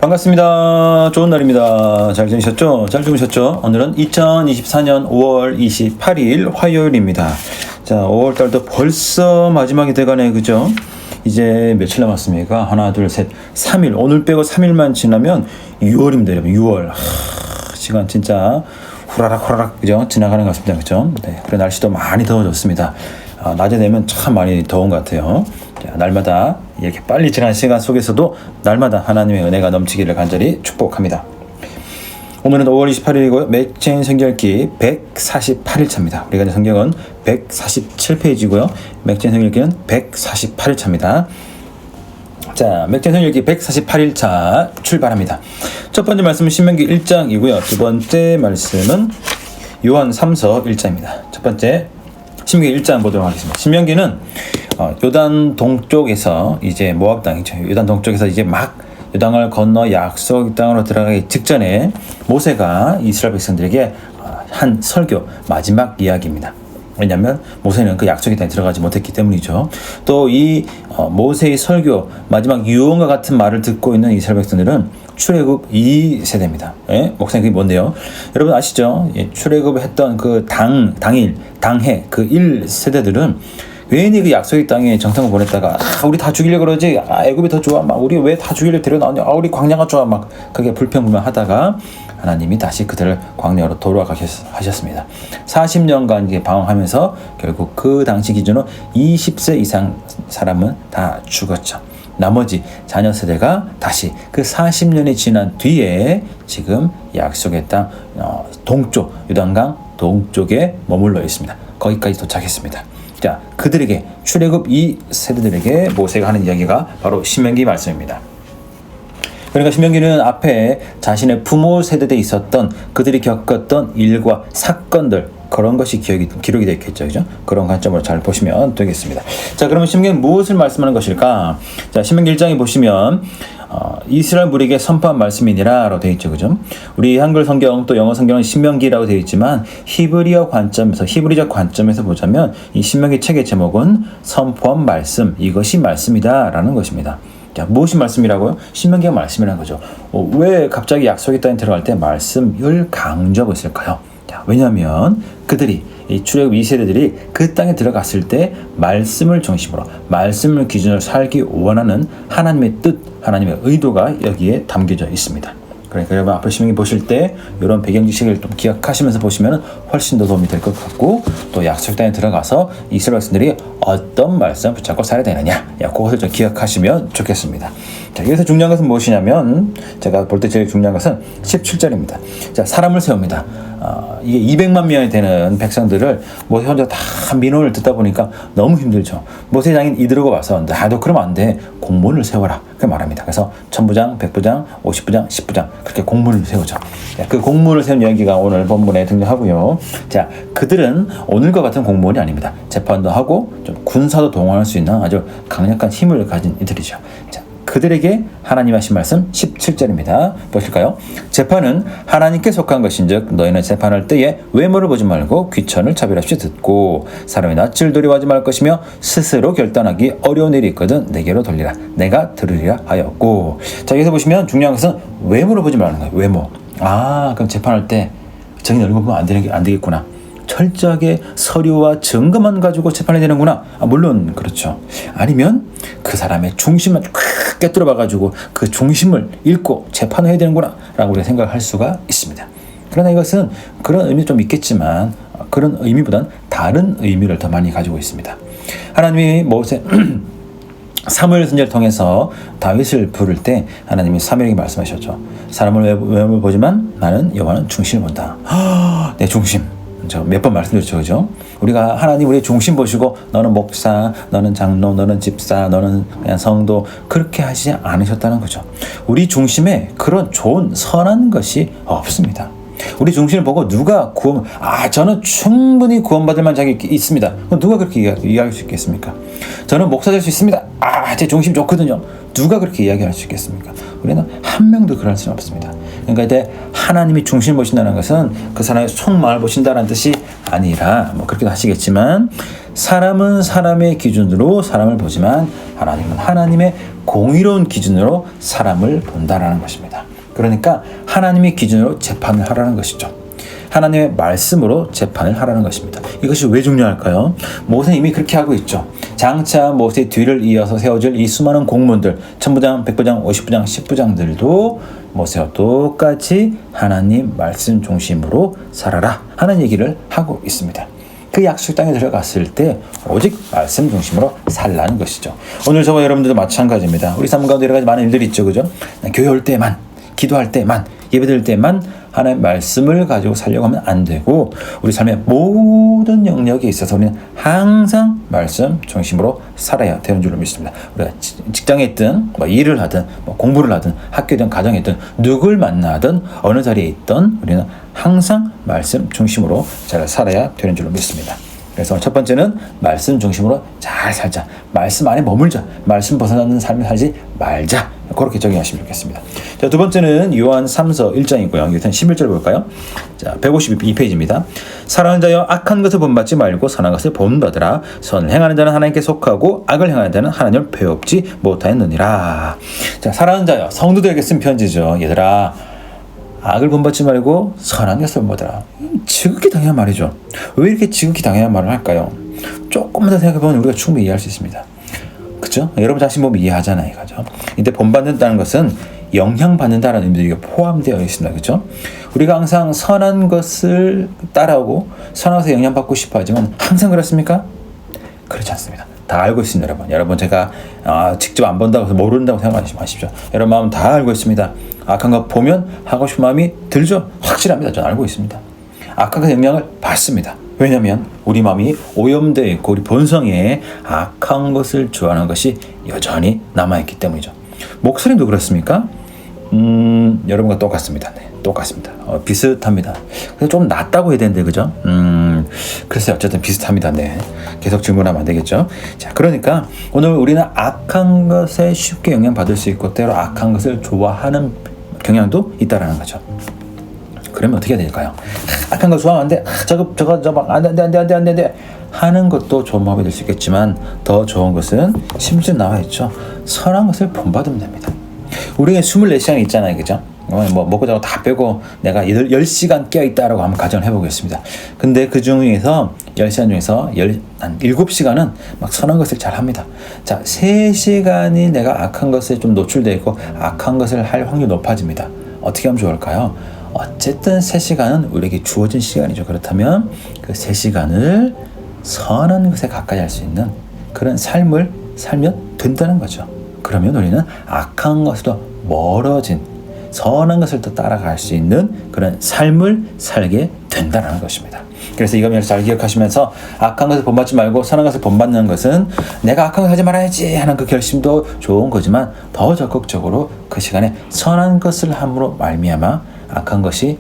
반갑습니다. 좋은 날입니다. 잘 지내셨죠? 잘 주무셨죠? 오늘은 2024년 5월 28일 화요일입니다. 자, 5월 달도 벌써 마지막이 돼가네, 그죠? 이제 며칠 남았습니까? 하나, 둘, 셋, 3일. 오늘 빼고 3일만 지나면 6월입니다, 여러분. 6월. 시간 진짜 후라락, 그죠? 지나가는 것 같습니다, 그죠? 네, 그래, 날씨도 많이 더워졌습니다. 낮에 되면 참 많이 더운 것 같아요. 자, 날마다 이렇게 빨리 지난 시간 속에서도 날마다 하나님의 은혜가 넘치기를 간절히 축복합니다. 오늘은 5월 28일이고요. 맥체인 성경읽기 148일차입니다. 우리가 이제 성경은 147페이지고요. 맥체인 성경읽기는 148일차입니다. 자, 맥체인 성경읽기 148일차 출발합니다. 첫 번째 말씀은 신명기 1장이고요. 두 번째 말씀은 요한 3서 1장입니다. 첫 번째 신명기 1장 보도록 하겠습니다. 신명기는 요단 동쪽에서 이제 모압 땅이죠. 요단 동쪽에서 이제 막 요단을 건너 약속 땅으로 들어가기 직전에 모세가 이스라엘 백성들에게 한 설교 마지막 이야기입니다. 왜냐하면 모세는 그 약속의 땅에 들어가지 못했기 때문이죠. 또 이 모세의 설교 마지막 유언과 같은 말을 듣고 있는 이스라엘 백성들은 출애굽 2세대입니다. 예? 목사님 그게 뭔데요? 여러분 아시죠? 예, 출애굽을 했던 그 당일, 당해 그 1세대들은 괜히 그 약속의 땅에 정탐을 보냈다가 우리 다 죽이려고 그러지, 애굽이 더 좋아, 막 우리 왜 다 죽이려고 데려나오냐, 우리 광야가 좋아, 막 그게 불평불만하다가 하나님이 다시 그들을 광야로 돌아가게 하셨습니다. 40년간 이제 방황하면서 결국 그 당시 기준으로 20세 이상 사람은 다 죽었죠. 나머지 자녀 세대가 다시 그 40년이 지난 뒤에 지금 약속의 땅 동쪽, 요단강 동쪽에 머물러 있습니다. 거기까지 도착했습니다. 자, 그들에게 출애굽 2세대들에게 모세가 하는 이야기가 바로 신명기 말씀입니다. 그러니까 신명기는 앞에 자신의 부모 세대에 있었던 그들이 겪었던 일과 사건들, 그런 것이 기록이 되어 있겠죠, 그죠? 그런 관점으로 잘 보시면 되겠습니다. 자, 그러면 신명기는 무엇을 말씀하는 것일까? 자, 신명기 1장에 보시면 이스라엘 무리에게 선포한 말씀이니라라고 되어 있죠, 그죠? 우리 한글 성경 또 영어 성경은 신명기라고 되어 있지만 히브리적 관점에서 보자면 이 신명기 책의 제목은 선포한 말씀, 이것이 말씀이다라는 것입니다. 자, 무엇이 말씀이라고요? 신명기가 말씀이라는 거죠. 왜 갑자기 약속의 땅에 들어갈 때 말씀을 강조하고 있을까요? 자, 왜냐하면 그들이 이 출애굽 2세대들이 그 땅에 들어갔을 때 말씀을 중심으로 말씀을 기준으로 살기 원하는 하나님의 뜻, 하나님의 의도가 여기에 담겨져 있습니다. 그러니까 여러분 앞으로 신명기 보실 때 이런 배경 지식을 좀 기억하시면서 보시면 훨씬 더 도움이 될 것 같고, 또 약속 땅에 들어가서 이스라엘 백성들이 어떤 말씀을 붙잡고 살아야 되느냐, 그것을 좀 기억하시면 좋겠습니다. 자, 여기서 중요한 것은 무엇이냐면, 제가 볼 때 제일 중요한 것은 17절입니다. 자, 사람을 세웁니다. 이게 200만 명이 되는 백성들을 모세 혼자 다 민원을 듣다 보니까 너무 힘들죠. 모세 장인 이들고 와서 나도 그러면 안 돼, 공문을 세워라, 그렇게 말합니다. 그래서 1000부장, 100부장, 50부장, 10부장 그렇게 공문을 세우죠. 그 공문을 세운 이야기가 오늘 본문에 등장하고요. 자, 그들은 오늘과 같은 공무원이 아닙니다. 재판도 하고 좀 군사도 동원할 수 있는 아주 강력한 힘을 가진 이들이죠. 자, 그들에게 하나님 하신 말씀 17절입니다. 보실까요? 재판은 하나님께 속한 것인즉 너희는 재판할 때에 외모를 보지 말고 귀천을 차별없이 듣고 사람의 낯을 두려워하지 말 것이며 스스로 결단하기 어려운 일이 있거든 내게로 돌리라, 내가 들으리라 하였고. 자, 여기서 보시면 중요한 것은 외모를 보지 말라는 거예요. 외모. 그럼 재판할 때 저기 얼굴 보면 안 되겠구나. 철저하게 서류와 증거만 가지고 재판이 되는구나. 물론 그렇죠. 아니면 그 사람의 중심을 꿰뚫어 봐가지고 그 중심을 읽고 재판을 해야 되는구나 라고 우리가 생각할 수가 있습니다. 그러나 이것은 그런 의미도 좀 있겠지만 그런 의미보단 다른 의미를 더 많이 가지고 있습니다. 하나님이 모세 사무엘 선지자를 통해서 다윗을 부를 때 하나님이 사무엘에게 말씀하셨죠. 사람을 외모를 보지만 나는 여호와는 중심을 본다. 내 중심. 저 몇 번 말씀드렸죠, 그죠? 우리가 하나님 우리의 중심 보시고 너는 목사, 너는 장로, 너는 집사, 너는 그냥 성도 그렇게 하시지 않으셨다는 거죠. 우리 중심에 그런 좋은 선한 것이 없습니다. 우리 중심을 보고 누가 저는 충분히 구원받을 만한 있습니다. 누가 그렇게 이야기할 수 있겠습니까? 저는 목사 될 수 있습니다. 제 중심 좋거든요. 누가 그렇게 이야기할 수 있겠습니까? 우리는 한 명도 그럴 수는 없습니다. 그러니까 이제 하나님이 중심을 보신다는 것은 그 사람의 속마음을 보신다는 뜻이 아니라 뭐 그렇게도 하시겠지만 사람은 사람의 기준으로 사람을 보지만 하나님은 하나님의 공의로운 기준으로 사람을 본다라는 것입니다. 그러니까 하나님의 기준으로 재판을 하라는 것이죠. 하나님의 말씀으로 재판을 하라는 것입니다. 이것이 왜 중요할까요? 모세는 이미 그렇게 하고 있죠. 장차 모세의 뒤를 이어서 세워질 이 수많은 공문들, 천부장, 백부장, 50부장, 10부장들도 모세와 똑같이 하나님 말씀 중심으로 살아라 하는 얘기를 하고 있습니다. 그 약속 땅에 들어갔을 때 오직 말씀 중심으로 살라는 것이죠. 오늘 저와 여러분들도 마찬가지입니다. 우리 삶 가운데 여러 가지 많은 일들이 있죠, 그죠? 교회 올 때만, 기도할 때만, 예배드릴 때만 하나님의 말씀을 가지고 살려고 하면 안 되고 우리 삶의 모든 영역에 있어서 우리는 항상 말씀 중심으로 살아야 되는 줄로 믿습니다. 우리가 직장에 있든 뭐 일을 하든 뭐 공부를 하든 학교든 가정에 있든 누굴 만나든 어느 자리에 있든 우리는 항상 말씀 중심으로 잘 살아야 되는 줄로 믿습니다. 그래서 첫 번째는 말씀 중심으로 잘 살자. 말씀 안에 머물자. 말씀 벗어나는 삶을 살지 말자. 그렇게 적용하시면 좋겠습니다. 자, 두 번째는 요한 3서 1장이고요. 요한 11절 볼까요? 자, 152페이지입니다. 사랑하는 자여 악한 것을 본받지 말고 선한 것을 본받으라. 선을 행하는 자는 하나님께 속하고 악을 행하는 자는 하나님을 배웁지 못하였느니라. 자, 사랑하는 자여 성도들에게 쓴 편지죠. 얘들아, 악을 본받지 말고 선한 것을 본받으라. 지극히 당연한 말이죠. 왜 이렇게 지극히 당연한 말을 할까요? 조금만 더 생각해보면 우리가 충분히 이해할 수 있습니다. 그렇죠? 여러분 자신 보면 이해하잖아요. 그죠? 이때 본받는다는 것은 영향받는다는 의미도 포함되어 있습니다. 그렇죠? 우리가 항상 선한 것을 따라오고 선한 것에 영향받고 싶어 하지만 항상 그렇습니까? 그렇지 않습니다. 다 알고 있습니다. 여러분 제가 직접 안 본다고 해서 모른다고 생각하지 마십시오. 여러분 마음 다 알고 있습니다. 악한 거 보면 하고 싶은 마음이 들죠? 확실합니다. 저는 알고 있습니다. 악한 것의 영향을 받습니다. 왜냐하면 우리 마음이 오염되어 있고 우리 본성에 악한 것을 좋아하는 것이 여전히 남아있기 때문이죠. 목소리도 그렇습니까? 여러분과 똑같습니다. 네, 똑같습니다. 비슷합니다. 그래서 좀 낫다고 해야 되는데 그죠? 글쎄요. 어쨌든 비슷합니다. 네. 계속 질문하면 안 되겠죠? 자, 그러니까 오늘 우리는 악한 것에 쉽게 영향받을 수 있고 때로 악한 것을 좋아하는 경향도 있다라는 거죠. 그러면 어떻게 해야 될까요? 악한 거 좋아하면 안 돼. 저거 안 돼. 하는 것도 좋은 마음이 될 수 있겠지만 더 좋은 것은 심지어 나와 있죠. 선한 것을 본받으면 됩니다. 우리가 24시간 있잖아요. 그죠? 뭐 먹고 자고 다 빼고 내가 10시간 깨어있다라고 한번 가정을 해보겠습니다. 근데 그 중에서 10시간 중에서 한 7시간은 막 선한 것을 잘 합니다. 자, 3시간이 내가 악한 것에 좀 노출되어 있고 악한 것을 할 확률이 높아집니다. 어떻게 하면 좋을까요? 어쨌든 3시간은 우리에게 주어진 시간이죠. 그렇다면 그 3시간을 선한 것에 가까이 할 수 있는 그런 삶을 살면 된다는 거죠. 그러면 우리는 악한 것으로 멀어진 선한 것을 또 따라갈 수 있는 그런 삶을 살게 된다는 것입니다. 그래서 이걸 잘 기억하시면서 악한 것을 본받지 말고 선한 것을 본받는 것은 내가 악한 것 하지 말아야지 하는 그 결심도 좋은 거지만 더 적극적으로 그 시간에 선한 것을 함으로 말미암아 악한 것이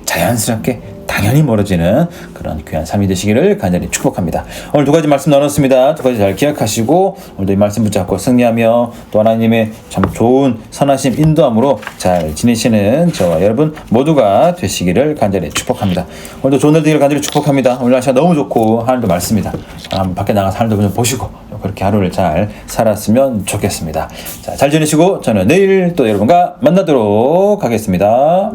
자연스럽게 당연히 멀어지는 그런 귀한 삶이 되시기를 간절히 축복합니다. 오늘 두 가지 말씀 나눴습니다. 두 가지 잘 기억하시고 오늘도 이 말씀 붙잡고 승리하며 또 하나님의 참 좋은 선하심 인도함으로 잘 지내시는 저와 여러분 모두가 되시기를 간절히 축복합니다. 오늘도 좋은 날 되기를 간절히 축복합니다. 오늘 날씨가 너무 좋고 하늘도 맑습니다. 한번 밖에 나가서 하늘도 좀 보시고 그렇게 하루를 잘 살았으면 좋겠습니다. 자, 잘 지내시고 저는 내일 또 여러분과 만나도록 하겠습니다.